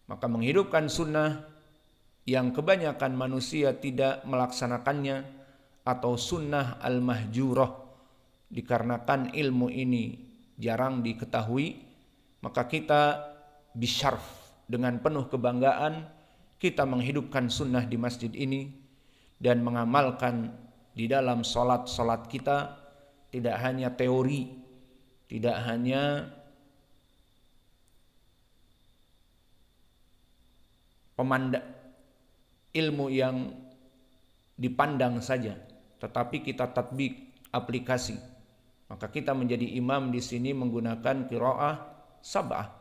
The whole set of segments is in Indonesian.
Maka menghidupkan sunnah yang kebanyakan manusia tidak melaksanakannya, atau sunnah al-mahjurah, dikarenakan ilmu ini jarang diketahui, maka kita bisyarf, dengan penuh kebanggaan kita menghidupkan sunnah di masjid ini dan mengamalkan di dalam solat kita. Tidak hanya teori, tidak hanya ilmu yang dipandang saja, tetapi kita tatbik, aplikasi. Maka kita menjadi imam di sini menggunakan qiraah sab'ah.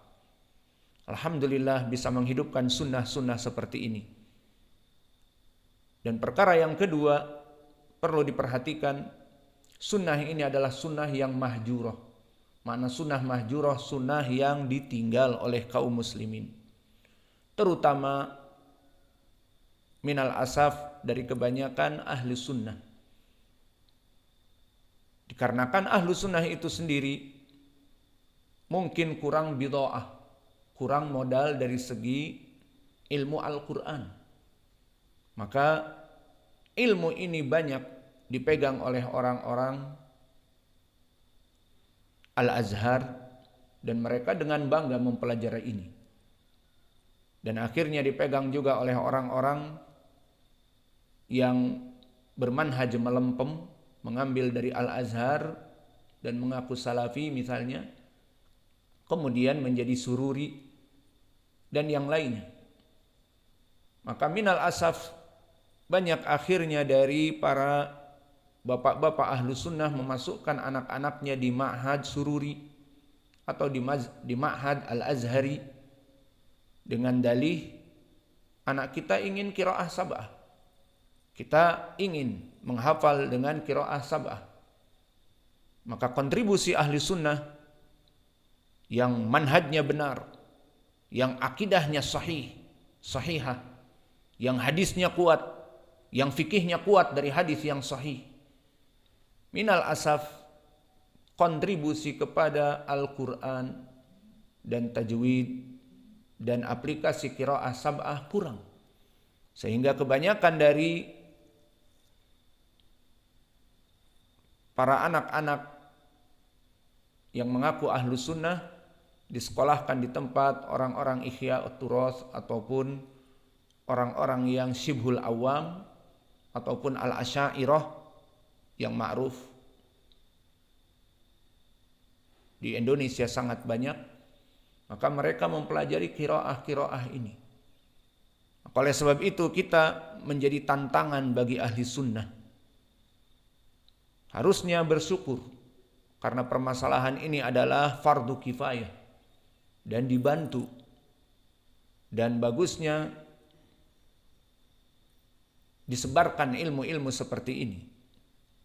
Alhamdulillah bisa menghidupkan sunnah-sunnah seperti ini. Dan perkara yang kedua perlu diperhatikan, sunnah ini adalah sunnah yang mahjurah. Makna sunnah mahjurah, sunnah yang ditinggal oleh kaum muslimin, terutama minal asaf, dari kebanyakan ahli sunnah. Dikarenakan ahli sunnah itu sendiri mungkin kurang bid'ah, kurang modal dari segi ilmu Al-Quran. Maka ilmu ini banyak dipegang oleh orang-orang Al-Azhar, dan mereka dengan bangga mempelajari ini. Dan akhirnya dipegang juga oleh orang-orang yang bermanhaj melempem, mengambil dari Al-Azhar dan mengaku salafi misalnya, kemudian menjadi sururi dan yang lainnya. Maka minal asaf, banyak akhirnya dari para bapak-bapak ahlu sunnah memasukkan anak-anaknya di ma'had sururi atau di ma'had Al-Azhari dengan dalih anak kita ingin qiraah sab'ah, kita ingin menghafal dengan qiraah sab'ah. Maka kontribusi ahli sunnah yang manhajnya benar, yang akidahnya sahihah, yang hadisnya kuat, yang fikihnya kuat dari hadis yang sahih, minal asaf, kontribusi kepada Al-Quran dan tajwid dan aplikasi qiraah sab'ah kurang. Sehingga kebanyakan dari para anak-anak yang mengaku ahlu sunnah disekolahkan di tempat orang-orang ihya turas ataupun orang-orang yang syibhul awam ataupun al-asyairah yang ma'ruf di Indonesia sangat banyak. Maka mereka mempelajari qiraah ini. Oleh sebab itu kita menjadi tantangan bagi ahli sunnah. Harusnya bersyukur karena permasalahan ini adalah fardu kifayah dan dibantu. Dan bagusnya disebarkan ilmu-ilmu seperti ini.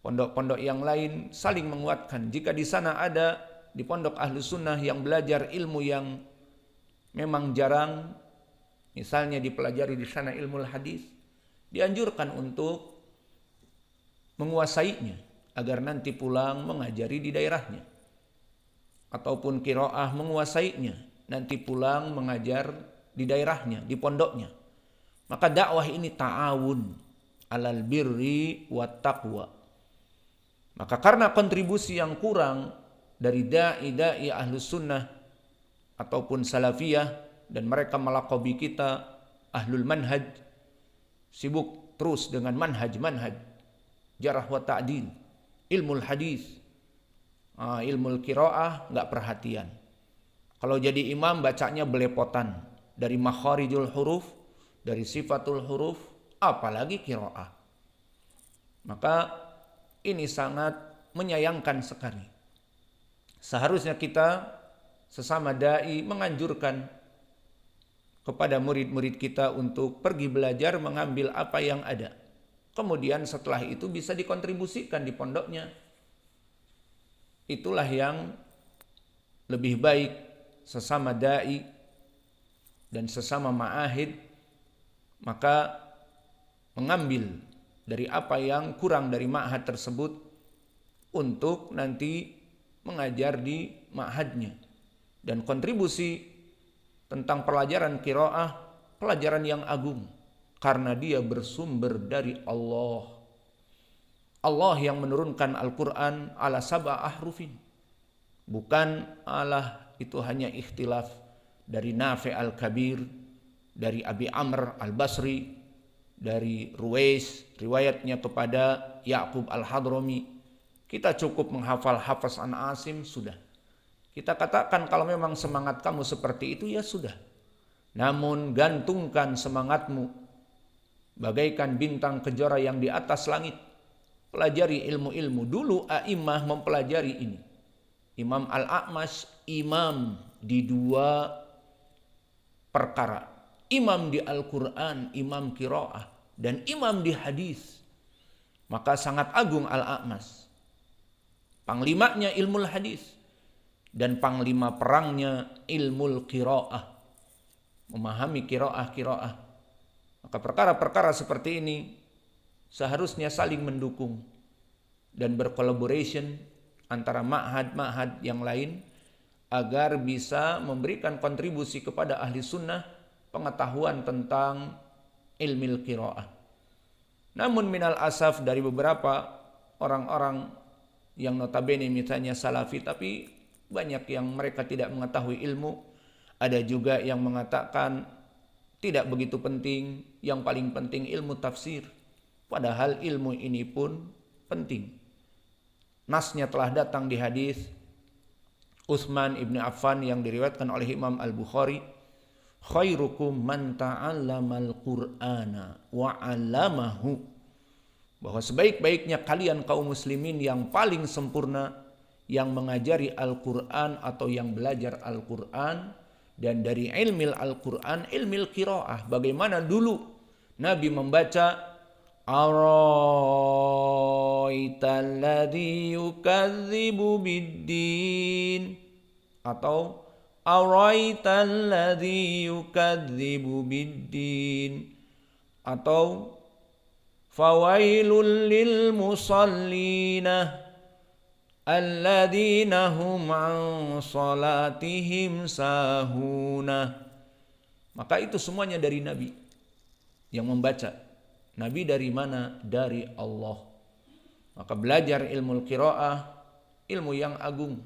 Pondok-pondok yang lain saling menguatkan. Jika di sana ada di pondok ahlu sunnah yang belajar ilmu yang memang jarang, misalnya dipelajari di sana ilmu hadis, dianjurkan untuk menguasainya agar nanti pulang mengajari di daerahnya, ataupun qiraah menguasainya, nanti pulang mengajar di daerahnya, di pondoknya. Maka dakwah ini ta'awun alal birri wat taqwa. Maka karena kontribusi yang kurang dari da'i ahlus sunnah ataupun salafiyah, dan mereka melaqabi kita ahlul manhaj, sibuk terus dengan manhaj jarah wa ta'dil, ilmu hadis, ilmu qiraah enggak perhatian. Kalau jadi imam bacanya belepotan dari makharijul huruf, dari sifatul huruf, apalagi qiraah. Maka ini sangat menyayangkan sekali. Seharusnya kita sesama dai menganjurkan kepada murid-murid kita untuk pergi belajar mengambil apa yang ada. Kemudian setelah itu bisa dikontribusikan di pondoknya. Itulah yang lebih baik sesama dai dan sesama ma'ahid. Maka mengambil dari apa yang kurang dari ma'had tersebut untuk nanti mengajar di ma'hadnya. Dan kontribusi tentang pelajaran qiraah, pelajaran yang agung karena dia bersumber dari Allah. Allah yang menurunkan Al-Quran ala sab'a ahrufin. Bukan Allah itu hanya ikhtilaf dari Nafi' al-Kabir, dari Abi Amr al-Basri, dari Ruwais, riwayatnya kepada Ya'qub al-Hadrami. Kita cukup menghafal Hafs an Asim, sudah. Kita katakan kalau memang semangat kamu seperti itu, ya sudah. Namun gantungkan semangatmu bagaikan bintang kejora yang di atas langit. Pelajari ilmu-ilmu. Dulu a'immah mempelajari ini. Imam Al-A'mash imam di dua perkara. Imam di Al-Quran, imam qiraah, dan imam di hadis. Maka sangat agung Al-A'mash. Panglimanya ilmu hadis. Dan panglima perangnya ilmu qiraah. Memahami qiraah. Maka perkara-perkara seperti ini seharusnya saling mendukung dan berkolaborasi antara ma'had-ma'had yang lain agar bisa memberikan kontribusi kepada ahli sunnah pengetahuan tentang ilmu qiraah. Namun minal asaf dari beberapa orang-orang yang notabene misalnya salafi tapi banyak yang mereka tidak mengetahui ilmu, ada juga yang mengatakan tidak begitu penting, yang paling penting ilmu tafsir. Padahal ilmu ini pun penting. Nasnya telah datang di hadis Utsman ibn Affan yang diriwayatkan oleh Imam Al-Bukhari, khairukum man ta'allamal Qur'ana wa 'allamahu. Bahwa sebaik-baiknya kalian kaum muslimin yang paling sempurna yang mengajari Al-Qur'an atau yang belajar Al-Qur'an. Dan dari ilmu Al-Quran, ilmu qiraah. Bagaimana dulu Nabi membaca Ara'aital ladzi yukadzibu biddin, atau Ara'aital ladzi yukadzibu biddin, atau Fawailul lil musallina alladzina hum an salatihim sahuna. Maka itu semuanya dari Nabi yang membaca. Nabi dari mana? Dari Allah. Maka belajar ilmu qiraah, ilmu yang agung.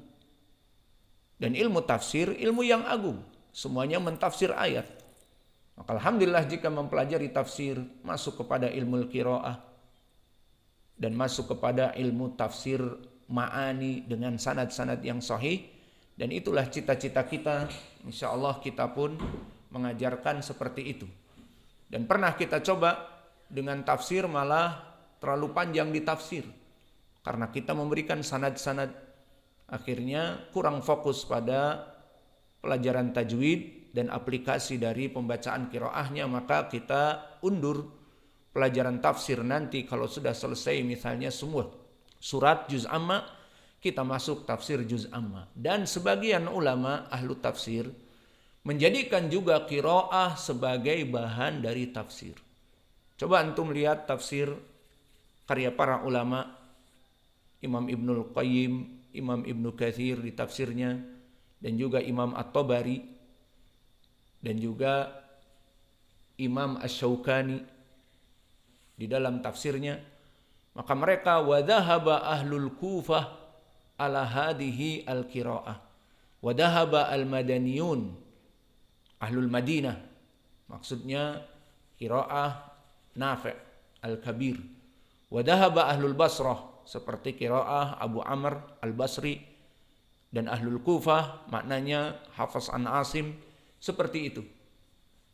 Dan ilmu tafsir, ilmu yang agung. Semuanya mentafsir ayat. Maka alhamdulillah jika mempelajari tafsir, masuk kepada ilmu qiraah dan masuk kepada ilmu tafsir ma'ani dengan sanad-sanad yang sahih. Dan itulah cita-cita kita, insya Allah kita pun mengajarkan seperti itu. Dan pernah kita coba dengan tafsir malah terlalu panjang di tafsir karena kita memberikan sanad-sanad, akhirnya kurang fokus pada pelajaran tajwid dan aplikasi dari pembacaan qiraahnya. Maka kita undur pelajaran tafsir, nanti kalau sudah selesai misalnya semua surat juz amma, kita masuk tafsir juz amma. Dan sebagian ulama ahlu tafsir menjadikan juga qiraah sebagai bahan dari tafsir. Coba antum lihat tafsir karya para ulama, Imam Ibnul Qayyim, Imam Ibnu Katsir di tafsirnya, dan juga Imam At-Tabari, dan juga Imam Asy-Syaukani di dalam tafsirnya. Maka mereka wadhahaba ahlul Kufah ala hadhihi al-qiraah, wadhahaba al-madaniyun ahlul Madinah, maksudnya qiraah Nafi' al-Kabir, wadhahaba ahlul Basrah seperti qiraah Abu Amr al-Basri, dan ahlul Kufah maknanya Hafs an Asim, seperti itu.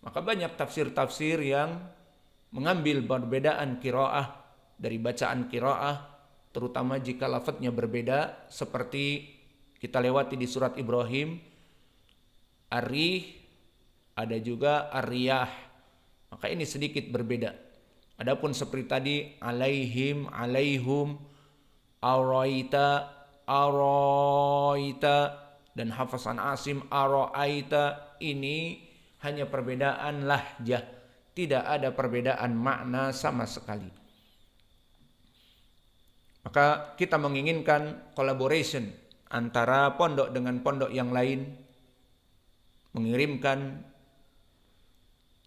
Maka banyak tafsir-tafsir yang mengambil perbedaan qiraah dari bacaan qiraah, terutama jika lafadznya berbeda, seperti kita lewati di surat Ibrahim, Ar-Rih, ada juga Ar-Riyah. Maka ini sedikit berbeda. Adapun seperti tadi alaihim, alaihum, araita, araita, dan Hafs an Asim araita, ini hanya perbedaan lahjah, tidak ada perbedaan makna sama sekali. Maka kita menginginkan collaboration antara pondok dengan pondok yang lain mengirimkan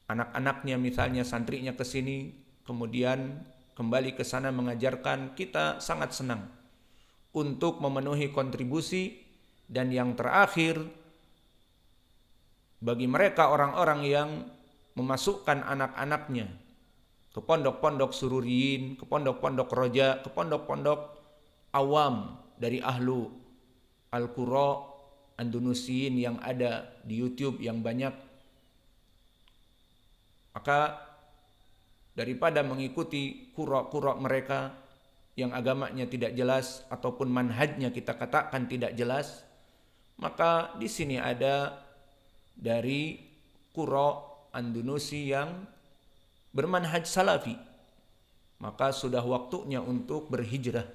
anak-anaknya misalnya santrinya ke sini, kemudian kembali ke sana mengajarkan, kita sangat senang untuk memenuhi kontribusi. Dan yang terakhir, bagi mereka orang-orang yang memasukkan anak-anaknya ke pondok-pondok sururiyin, ke pondok-pondok roja, ke pondok-pondok awam dari ahlu al-qura Andalusiyin yang ada di YouTube yang banyak, maka daripada mengikuti qura-qura mereka yang agamanya tidak jelas ataupun manhajnya kita katakan tidak jelas, maka di sini ada dari qura Andalusi yang bermanhaj salafi, maka sudah waktunya untuk berhijrah.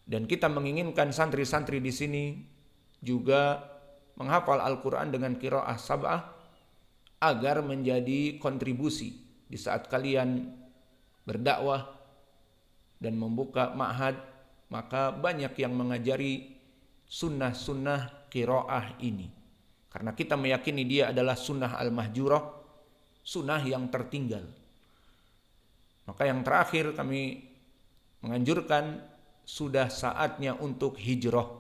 Dan kita menginginkan santri-santri di sini juga menghafal Al-Quran dengan qiraah sab'ah agar menjadi kontribusi di saat kalian berdakwah dan membuka ma'had, maka banyak yang mengajari sunnah-sunnah qiraah ini. Karena kita meyakini dia adalah sunnah al-mahjurah, sunnah yang tertinggal. Maka yang terakhir kami menganjurkan sudah saatnya untuk hijrah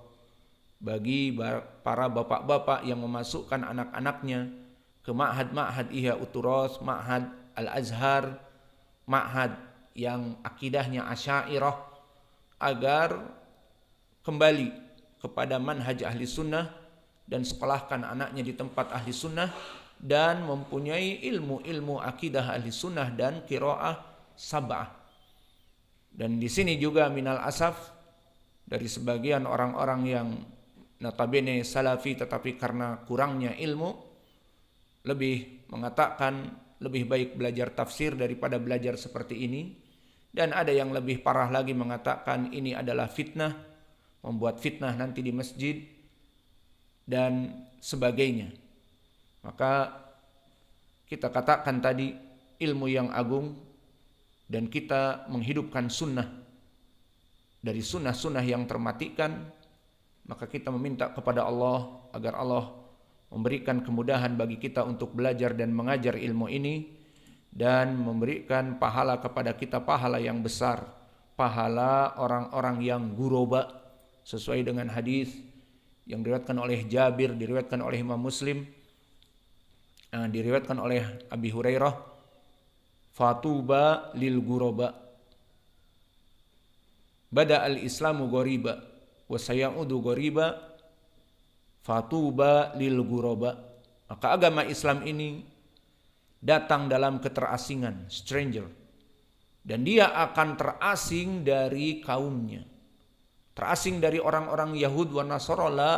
bagi para bapak-bapak yang memasukkan anak-anaknya ke ma'had-ma'had Ihya Uturas, ma'had Al-Azhar, ma'had yang akidahnya Asy'ariyah, agar kembali kepada manhaj ahli sunnah dan sekolahkan anaknya di tempat ahli sunnah dan mempunyai ilmu-ilmu akidah ahli sunnah dan qiraah sab'ah. Dan di sini juga minal asaf dari sebagian orang-orang yang notabene salafi tetapi karena kurangnya ilmu lebih mengatakan lebih baik belajar tafsir daripada belajar seperti ini, dan ada yang lebih parah lagi mengatakan ini adalah fitnah, membuat fitnah nanti di masjid dan sebagainya. Maka kita katakan tadi ilmu yang agung dan kita menghidupkan sunnah dari sunnah-sunnah yang termatikan, maka kita meminta kepada Allah agar Allah memberikan kemudahan bagi kita untuk belajar dan mengajar ilmu ini dan memberikan pahala kepada kita, pahala yang besar, pahala orang-orang yang guroba sesuai dengan hadis yang diriwayatkan oleh Jabir, diriwayatkan oleh Imam Muslim, diriwayatkan oleh Abi Hurairah, fatuba lil guroba bada al-islamu ghoriba wa sayaudu ghoriba fatuba lil guroba. Maka agama Islam ini datang dalam keterasingan, stranger, dan dia akan terasing dari kaumnya, terasing dari orang-orang Yahud wa Nasara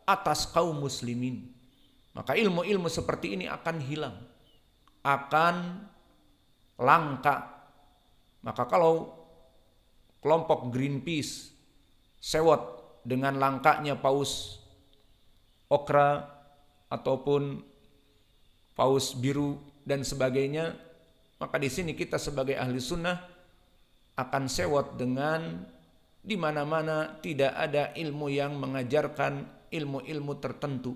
atas kaum muslimin. Maka ilmu-ilmu seperti ini akan hilang, akan langka. Maka kalau kelompok Greenpeace sewot dengan langkanya paus okra ataupun paus biru dan sebagainya, maka di sini kita sebagai ahli sunnah akan sewot dengan di mana-mana tidak ada ilmu yang mengajarkan ilmu-ilmu tertentu.